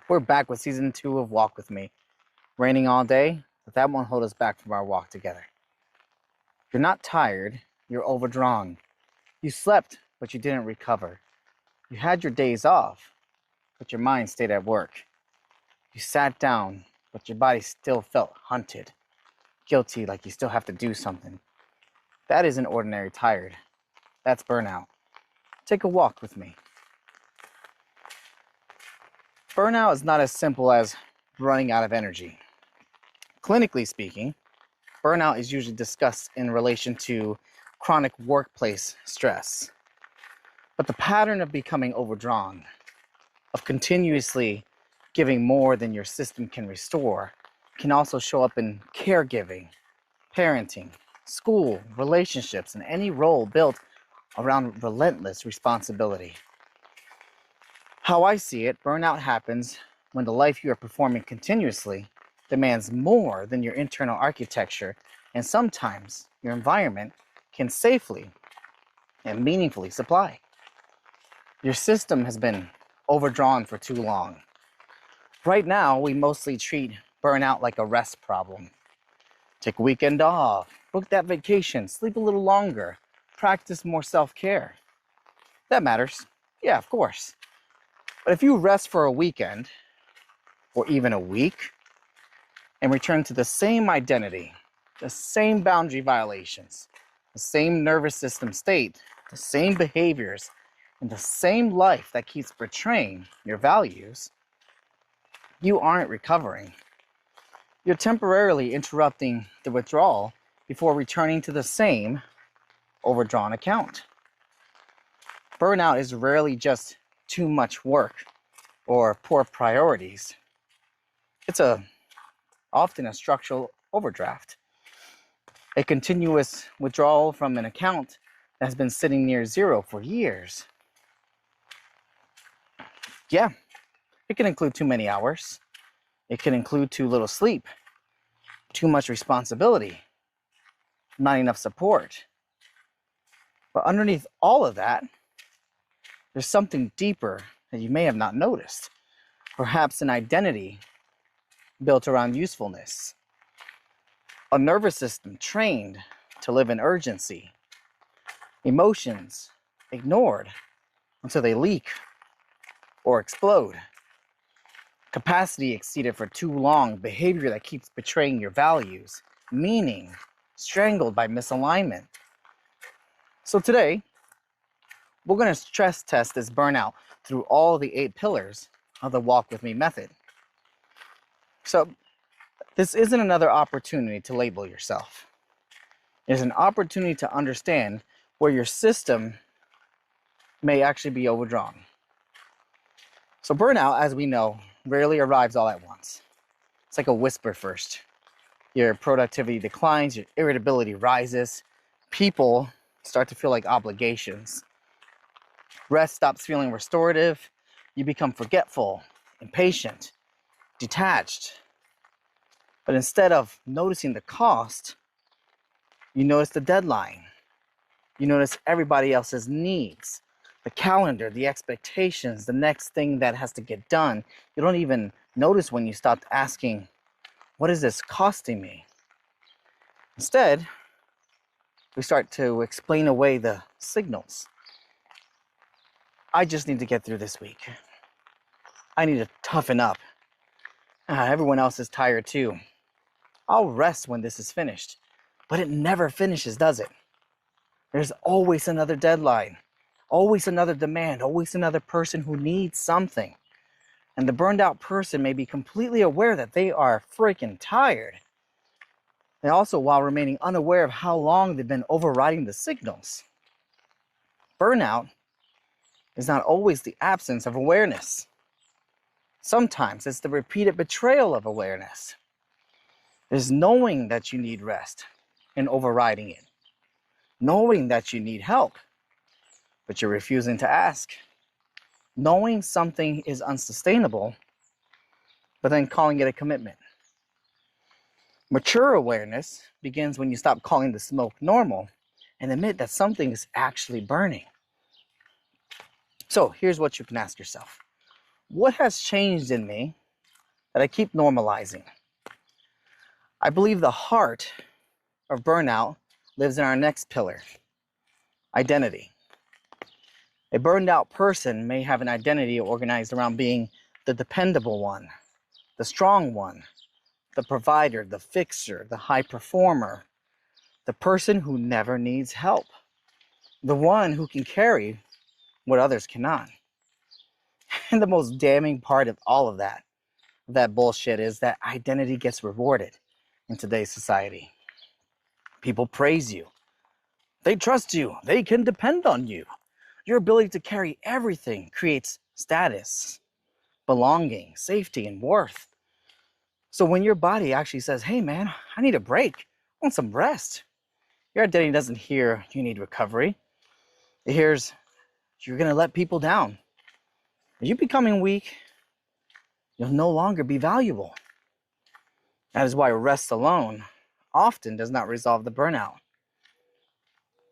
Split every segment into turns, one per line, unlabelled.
We're back with season 2 of Walk With Me. Raining all day, but that won't hold us back from our walk together. You're not tired, you're overdrawn. You slept, but you didn't recover. You had your days off, but your mind stayed at work. You sat down, but your body still felt hunted. Guilty, like you still have to do something. That isn't ordinary tired. That's burnout. Take a walk with me. Burnout is not as simple as running out of energy. Clinically speaking, burnout is usually discussed in relation to chronic workplace stress. But the pattern of becoming overdrawn, of continuously giving more than your system can restore, can also show up in caregiving, parenting, school, relationships, and any role built around relentless responsibility. How I see it, burnout happens when the life you are performing continuously demands more than your internal architecture, and sometimes your environment can safely and meaningfully supply. Your system has been overdrawn for too long. Right now, we mostly treat burnout like a rest problem. Take a weekend off, book that vacation, sleep a little longer, practice more self-care. That matters. Yeah, of course. But if you rest for a weekend, or even a week, and return to the same identity, the same boundary violations, the same nervous system state, the same behaviors, and the same life that keeps betraying your values, you aren't recovering. You're temporarily interrupting the withdrawal before returning to the same overdrawn account. Burnout is rarely just too much work or poor priorities. It's often a structural overdraft, a continuous withdrawal from an account that has been sitting near zero for years. Yeah, it can include too many hours. It can include too little sleep, too much responsibility, not enough support. But underneath all of that, there's something deeper that you may have not noticed. Perhaps an identity built around usefulness. A nervous system trained to live in urgency. Emotions ignored until they leak or explode. Capacity exceeded for too long. Behavior that keeps betraying your values. Meaning strangled by misalignment. So today, we're going to stress test this burnout through all the 8 pillars of the Walk With Me method. So this isn't another opportunity to label yourself. It's an opportunity to understand where your system may actually be overdrawn. So burnout, as we know, rarely arrives all at once. It's like a whisper first. Your productivity declines, your irritability rises, people start to feel like obligations. Rest stops feeling restorative. You become forgetful, impatient, detached. But instead of noticing the cost, you notice the deadline. You notice everybody else's needs, the calendar, the expectations, the next thing that has to get done. You don't even notice when you stop asking, what is this costing me? Instead, we start to explain away the signals. I just need to get through this week. I need to toughen up. Everyone else is tired too. I'll rest when this is finished. But it never finishes, does it? There's always another deadline, always another demand, always another person who needs something. And the burned out person may be completely aware that they are freaking tired. And also while remaining unaware of how long they've been overriding the signals. Burnout is not always the absence of awareness. Sometimes it's the repeated betrayal of awareness. There's knowing that you need rest and overriding it. Knowing that you need help, but you're refusing to ask. Knowing something is unsustainable, but then calling it a commitment. Mature awareness begins when you stop calling the smoke normal and admit that something is actually burning. So here's what you can ask yourself. What has changed in me that I keep normalizing? I believe the heart of burnout lives in our next pillar, identity. A burned out person may have an identity organized around being the dependable one, the strong one, the provider, the fixer, the high performer, the person who never needs help, the one who can carry what others cannot. And the most damning part of all of that bullshit, is that identity gets rewarded in today's society. People praise you. They trust you. They can depend on you. Your ability to carry everything creates status, belonging, safety, and worth. So when your body actually says, hey man, I need a break, I want some rest, your identity doesn't hear you need recovery. It hears you're going to let people down. Are you becoming weak? You'll no longer be valuable. That is why rest alone often does not resolve the burnout.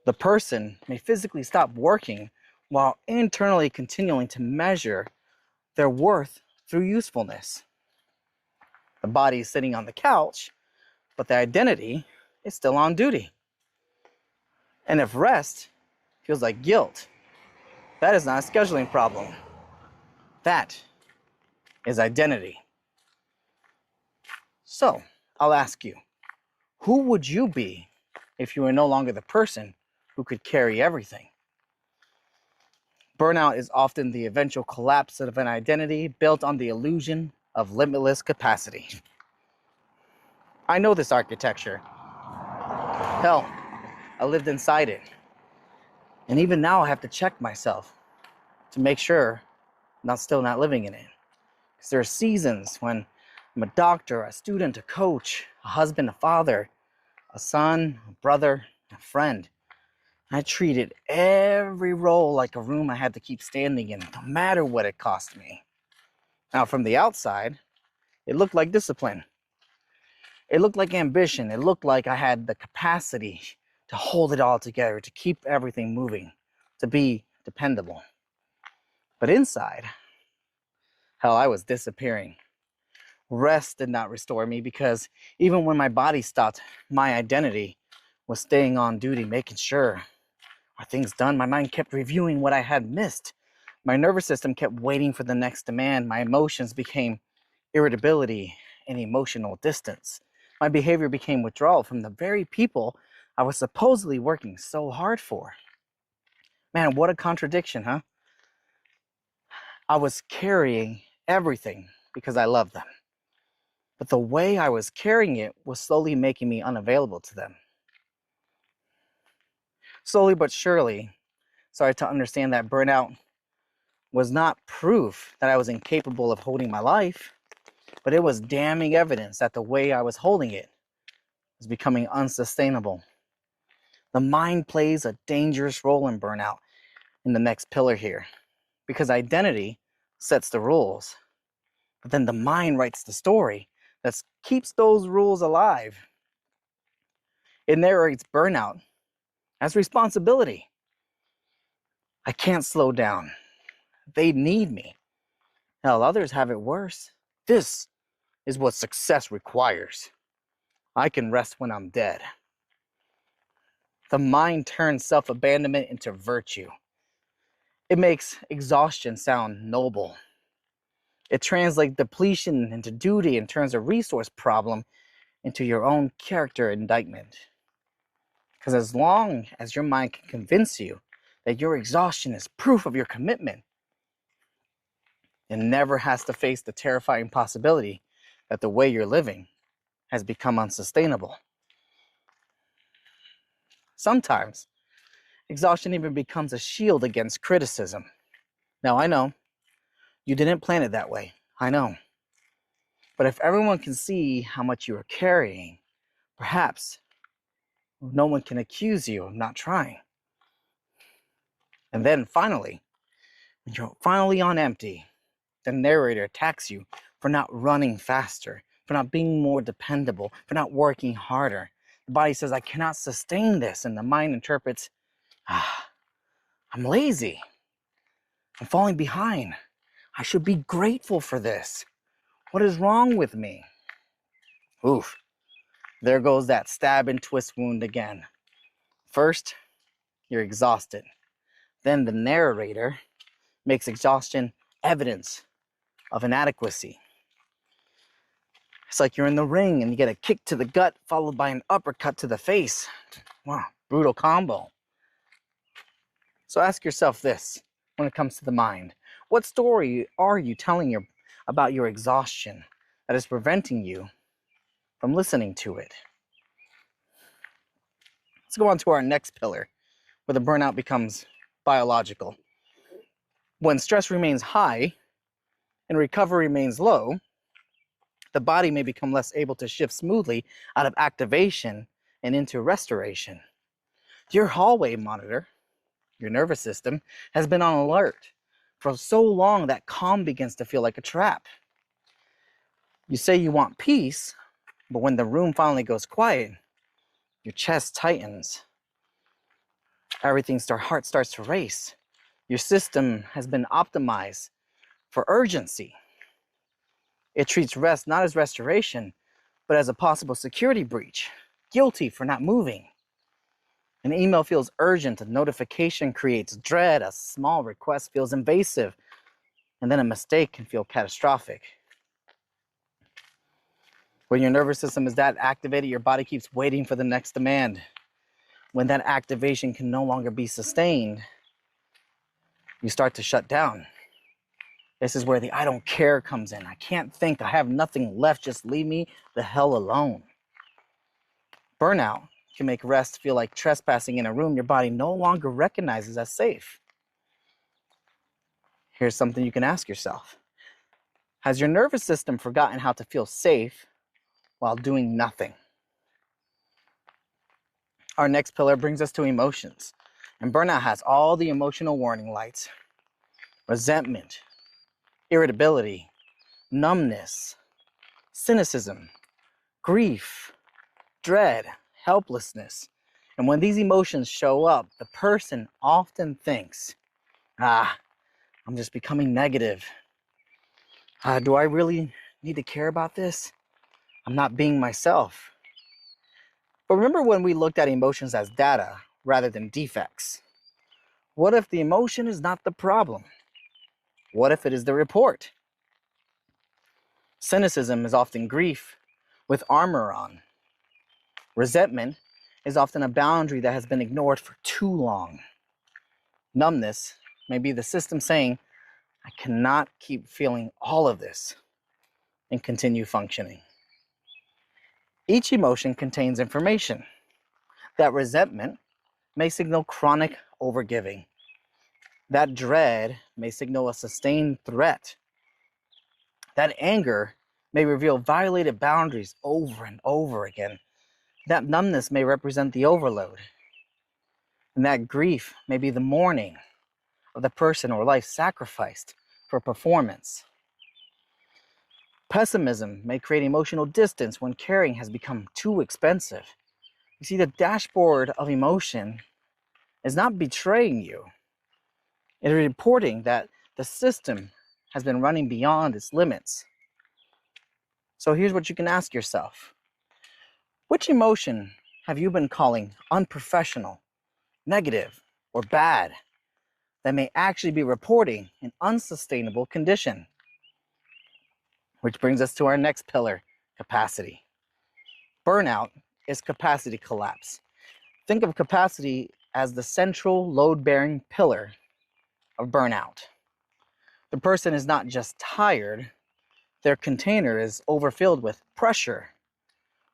The person may physically stop working while internally continuing to measure their worth through usefulness. The body is sitting on the couch, but the identity is still on duty. And if rest feels like guilt, that is not a scheduling problem. That is identity. So, I'll ask you, who would you be if you were no longer the person who could carry everything? Burnout is often the eventual collapse of an identity built on the illusion of limitless capacity. I know this architecture. Hell, I lived inside it. And even now I have to check myself to make sure I'm still not living in it. Because there are seasons when I'm a doctor, a student, a coach, a husband, a father, a son, a brother, a friend. I treated every role like a room I had to keep standing in, no matter what it cost me. Now, from the outside, it looked like discipline. It looked like ambition. It looked like I had the capacity to hold it all together, to keep everything moving, to be dependable. But inside, hell, I was disappearing. Rest did not restore me, because even when my body stopped, my identity was staying on duty, making sure are things done. My mind kept reviewing what I had missed. My nervous system kept waiting for the next demand. My emotions became irritability and emotional distance. My behavior became withdrawal from the very people I was supposedly working so hard for. Man, what a contradiction, huh? I was carrying everything because I loved them. But the way I was carrying it was slowly making me unavailable to them. Slowly but surely, started to understand that burnout was not proof that I was incapable of holding my life, but it was damning evidence that the way I was holding it was becoming unsustainable. The mind plays a dangerous role in burnout in the next pillar here, because identity sets the rules, but then the mind writes the story that keeps those rules alive. It narrates burnout as responsibility. I can't slow down. They need me. Hell, others have it worse. This is what success requires. I can rest when I'm dead. The mind turns self-abandonment into virtue. It makes exhaustion sound noble. It translates depletion into duty and turns a resource problem into your own character indictment. Because as long as your mind can convince you that your exhaustion is proof of your commitment, it never has to face the terrifying possibility that the way you're living has become unsustainable. Sometimes, exhaustion even becomes a shield against criticism. Now, I know you didn't plan it that way. I know. But if everyone can see how much you are carrying, perhaps no one can accuse you of not trying. And then finally, when you're finally on empty, the narrator attacks you for not running faster, for not being more dependable, for not working harder. The body says, I cannot sustain this. And the mind interprets, I'm lazy. I'm falling behind. I should be grateful for this. What is wrong with me? Oof, there goes that stab and twist wound again. First, you're exhausted. Then the narrator makes exhaustion evidence of inadequacy. It's like you're in the ring and you get a kick to the gut followed by an uppercut to the face. Wow, brutal combo. So ask yourself this when it comes to the mind. What story are you telling about your exhaustion that is preventing you from listening to it? Let's go on to our next pillar, where the burnout becomes biological. When stress remains high and recovery remains low, the body may become less able to shift smoothly out of activation and into restoration. Your hallway monitor, your nervous system, has been on alert for so long that calm begins to feel like a trap. You say you want peace, but when the room finally goes quiet, your chest tightens. Heart starts to race. Your system has been optimized for urgency. It treats rest not as restoration, but as a possible security breach, guilty for not moving. An email feels urgent, a notification creates dread, a small request feels invasive, and then a mistake can feel catastrophic. When your nervous system is that activated, your body keeps waiting for the next demand. When that activation can no longer be sustained, you start to shut down. This is where the I don't care comes in. I can't think, I have nothing left, just leave me the hell alone. Burnout can make rest feel like trespassing in a room your body no longer recognizes as safe. Here's something you can ask yourself. Has your nervous system forgotten how to feel safe while doing nothing? Our next pillar brings us to emotions. And burnout has all the emotional warning lights. Resentment, irritability, numbness, cynicism, grief, dread, helplessness. And when these emotions show up, the person often thinks, I'm just becoming negative. Do I really need to care about this? I'm not being myself. But remember when we looked at emotions as data rather than defects? What if the emotion is not the problem? What if it is the report? Cynicism is often grief with armor on. Resentment is often a boundary that has been ignored for too long. Numbness may be the system saying, I cannot keep feeling all of this and continue functioning. Each emotion contains information. That resentment may signal chronic overgiving. That dread may signal a sustained threat. That anger may reveal violated boundaries over and over again. That numbness may represent the overload. And that grief may be the mourning of the person or life sacrificed for performance. Pessimism may create emotional distance when caring has become too expensive. You see, the dashboard of emotion is not betraying you. It is reporting that the system has been running beyond its limits. So here's what you can ask yourself. Which emotion have you been calling unprofessional, negative, or bad that may actually be reporting an unsustainable condition? Which brings us to our next pillar, capacity. Burnout is capacity collapse. Think of capacity as the central load-bearing pillar of burnout. The person is not just tired, their container is overfilled with pressure,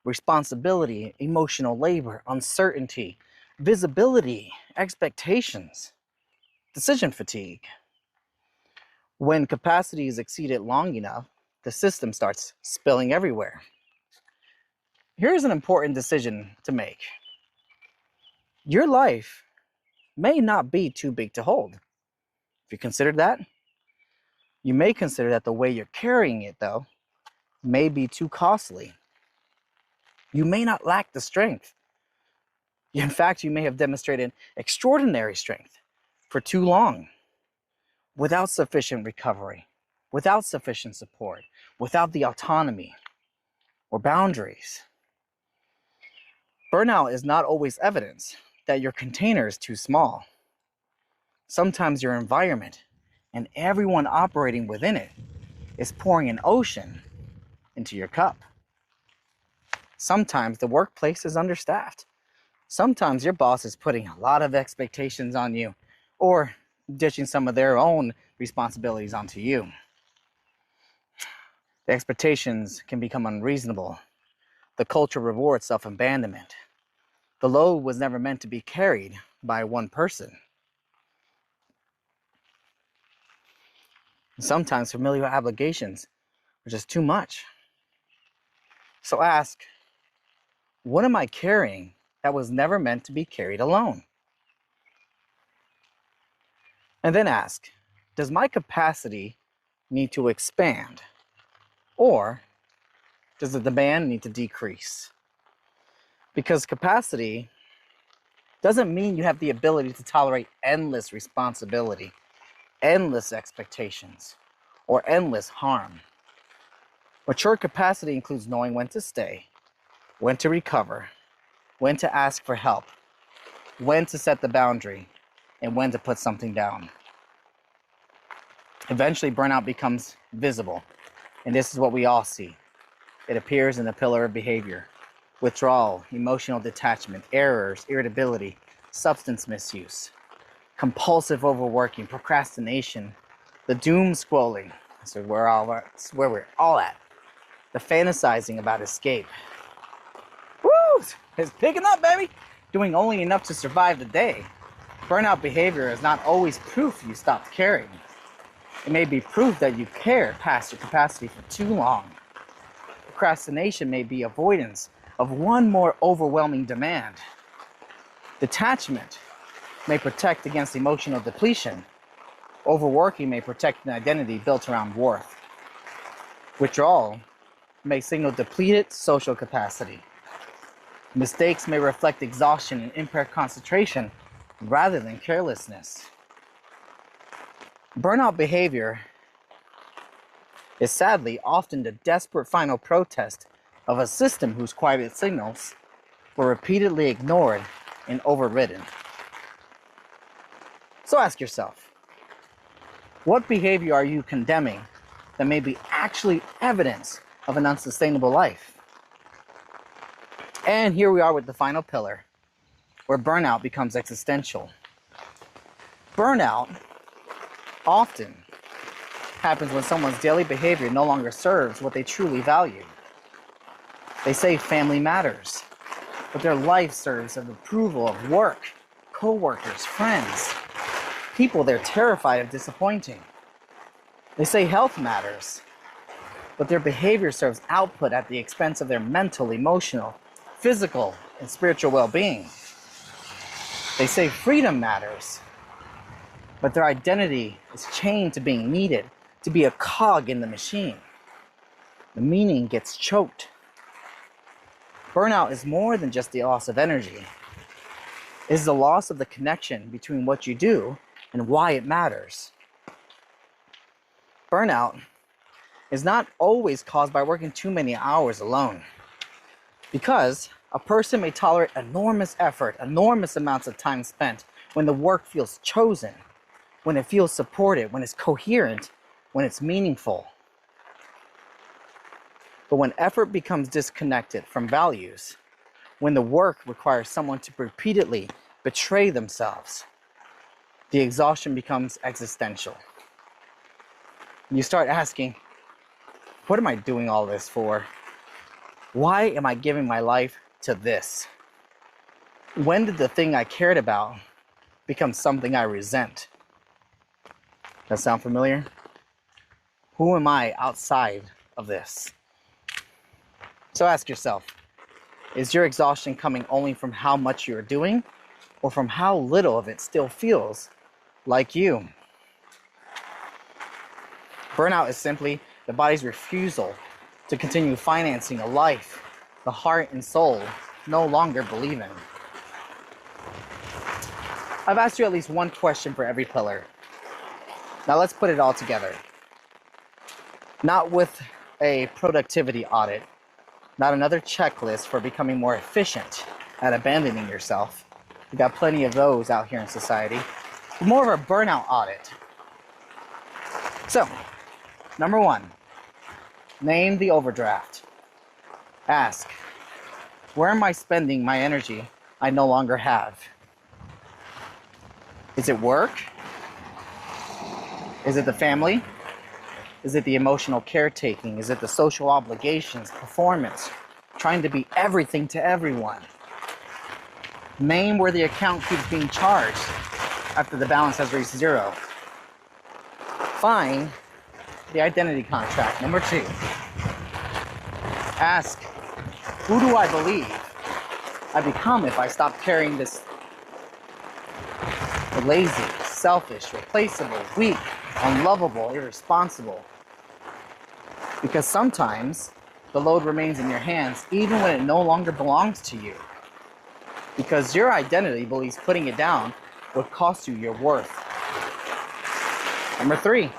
responsibility, emotional labor, uncertainty, visibility, expectations, decision fatigue. When capacity is exceeded long enough, the system starts spilling everywhere. Here's an important decision to make. Your life may not be too big to hold. If you consider that, you may consider that the way you're carrying it, though, may be too costly. You may not lack the strength. In fact, you may have demonstrated extraordinary strength for too long without sufficient recovery. without sufficient support, without the autonomy or boundaries. Burnout is not always evidence that your container is too small. Sometimes your environment and everyone operating within it is pouring an ocean into your cup. Sometimes the workplace is understaffed. Sometimes your boss is putting a lot of expectations on you or ditching some of their own responsibilities onto you. The expectations can become unreasonable. The culture rewards self-abandonment. The load was never meant to be carried by one person. Sometimes familiar obligations are just too much. So ask, what am I carrying that was never meant to be carried alone? And then ask, does my capacity need to expand? Or does the demand need to decrease? Because capacity doesn't mean you have the ability to tolerate endless responsibility, endless expectations, or endless harm. Mature capacity includes knowing when to stay, when to recover, when to ask for help, when to set the boundary, and when to put something down. Eventually, burnout becomes visible, and this is what we all see. It appears in the pillar of behavior: withdrawal, emotional detachment, errors, irritability, substance misuse, compulsive overworking, procrastination, the doom scrolling. So it's where we're all at. The fantasizing about escape. Woo! It's picking up, baby! Doing only enough to survive the day. Burnout behavior is not always proof you stopped caring. It may be proof that you cared past your capacity for too long. Procrastination may be avoidance of one more overwhelming demand. Detachment may protect against emotional depletion. Overworking may protect an identity built around worth. Withdrawal may signal depleted social capacity. Mistakes may reflect exhaustion and impaired concentration rather than carelessness. Burnout behavior is sadly often the desperate final protest of a system whose quiet signals were repeatedly ignored and overridden. So ask yourself, what behavior are you condemning that may be actually evidence of an unsustainable life? And here we are with the final pillar, where burnout becomes existential. Burnout often happens when someone's daily behavior no longer serves what they truly value. They say family matters, but their life serves as approval of work, co-workers, friends, people they're terrified of disappointing. They say health matters, but their behavior serves output at the expense of their mental, emotional, physical, and spiritual well-being. They say freedom matters, but their identity is chained to being needed, to be a cog in the machine. The meaning gets choked. Burnout is more than just the loss of energy. It is the loss of the connection between what you do and why it matters. Burnout is not always caused by working too many hours alone, because a person may tolerate enormous effort, enormous amounts of time spent when the work feels chosen, when it feels supported, when it's coherent, when it's meaningful. But when effort becomes disconnected from values, when the work requires someone to repeatedly betray themselves, the exhaustion becomes existential. You start asking, what am I doing all this for? Why am I giving my life to this? When did the thing I cared about become something I resent? That sound familiar? Who am I outside of this? So ask yourself, is your exhaustion coming only from how much you're doing, or from how little of it still feels like you? Burnout is simply the body's refusal to continue financing a life the heart and soul no longer believe in. I've asked you at least one question for every pillar. Now let's put it all together. Not with a productivity audit, not another checklist for becoming more efficient at abandoning yourself. We got plenty of those out here in society. More of a burnout audit. So, number one, name the overdraft. Ask, where am I spending my energy I no longer have? Is it work? Is it the family? Is it the emotional caretaking? Is it the social obligations, performance, trying to be everything to everyone? Name where the account keeps being charged after the balance has reached zero. Find the identity contract. Number two, ask, who do I believe I become if I stop carrying this lazy, selfish, replaceable, weak, unlovable, irresponsible? Because sometimes the load remains in your hands even when it no longer belongs to you. Because your identity believes putting it down would cost you your worth. Number three,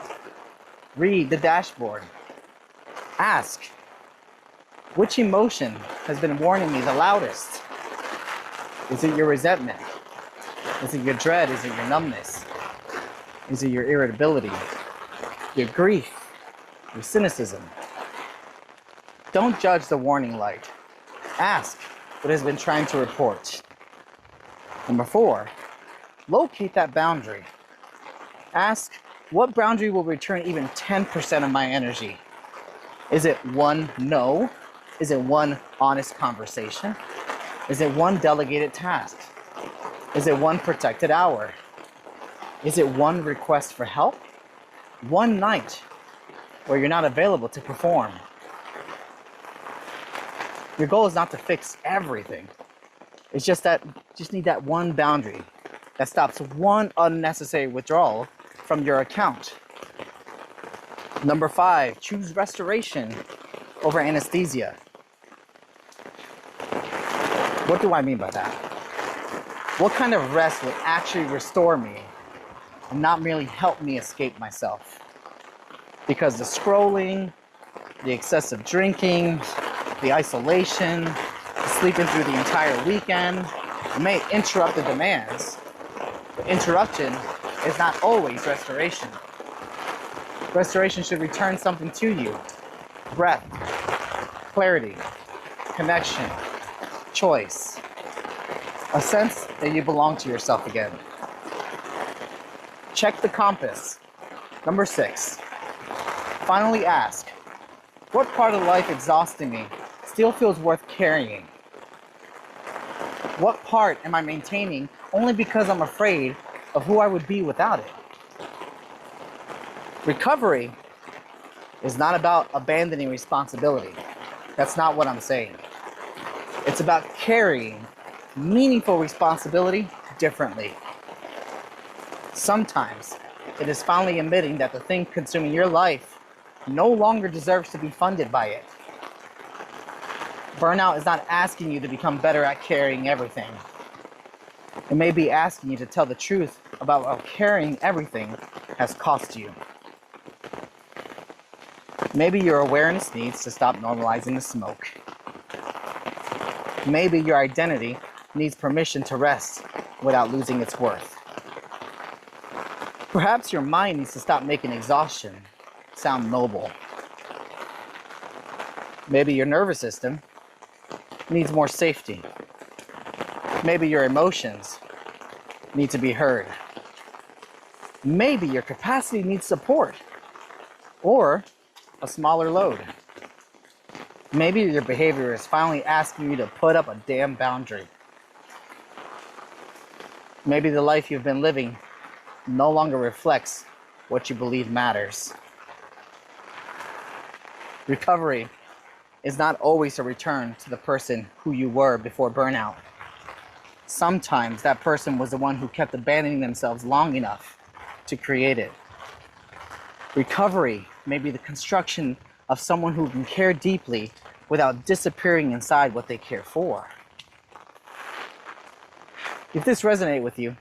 read the dashboard. Ask, which emotion has been warning me the loudest? Is it your resentment? Is it your dread? Is it your numbness? Is it your irritability? Your grief? Your cynicism? Don't judge the warning light. Ask what has been trying to report. Number four, locate that boundary. Ask, what boundary will return even 10% of my energy? Is it one no? Is it one honest conversation? Is it one delegated task? Is it one protected hour? Is it one request for help? One night where you're not available to perform? Your goal is not to fix everything. It's just that you just need that one boundary that stops one unnecessary withdrawal from your account. Number five, choose restoration over anesthesia. What do I mean by that? What kind of rest would actually restore me and not merely help me escape myself? Because the scrolling, the excessive drinking, the isolation, the sleeping through the entire weekend may interrupt the demands, but interruption is not always restoration. Restoration should return something to you: breath, clarity, connection, choice, a sense that you belong to yourself again. Check the compass. Number six, finally ask, what part of life exhausting me still feels worth carrying? What part am I maintaining only because I'm afraid of who I would be without it? Recovery is not about abandoning responsibility. That's not what I'm saying. It's about carrying meaningful responsibility differently. Sometimes it is finally admitting that the thing consuming your life no longer deserves to be funded by it. Burnout is not asking you to become better at carrying everything. It may be asking you to tell the truth about what carrying everything has cost you. Maybe your awareness needs to stop normalizing the smoke. Maybe your identity needs permission to rest without losing its worth. Perhaps your mind needs to stop making exhaustion sound noble. Maybe your nervous system needs more safety. Maybe your emotions need to be heard. Maybe your capacity needs support or a smaller load. Maybe your behavior is finally asking you to put up a damn boundary. Maybe the life you've been living no longer reflects what you believe matters. Recovery is not always a return to the person who you were before burnout. Sometimes that person was the one who kept abandoning themselves long enough to create it. Recovery may be the construction of someone who can care deeply without disappearing inside what they care for. If this resonates with you,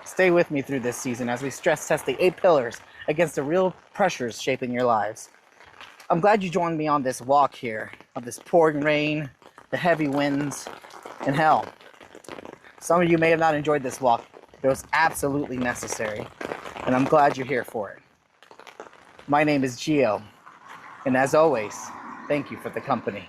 stay with me through this season as we stress test the 8 pillars against the real pressures shaping your lives. I'm glad you joined me on this walk here of this pouring rain, the heavy winds, and hell, some of you may have not enjoyed this walk, but it was absolutely necessary, and I'm glad you're here for it. My name is Gio, and as always, thank you for the company.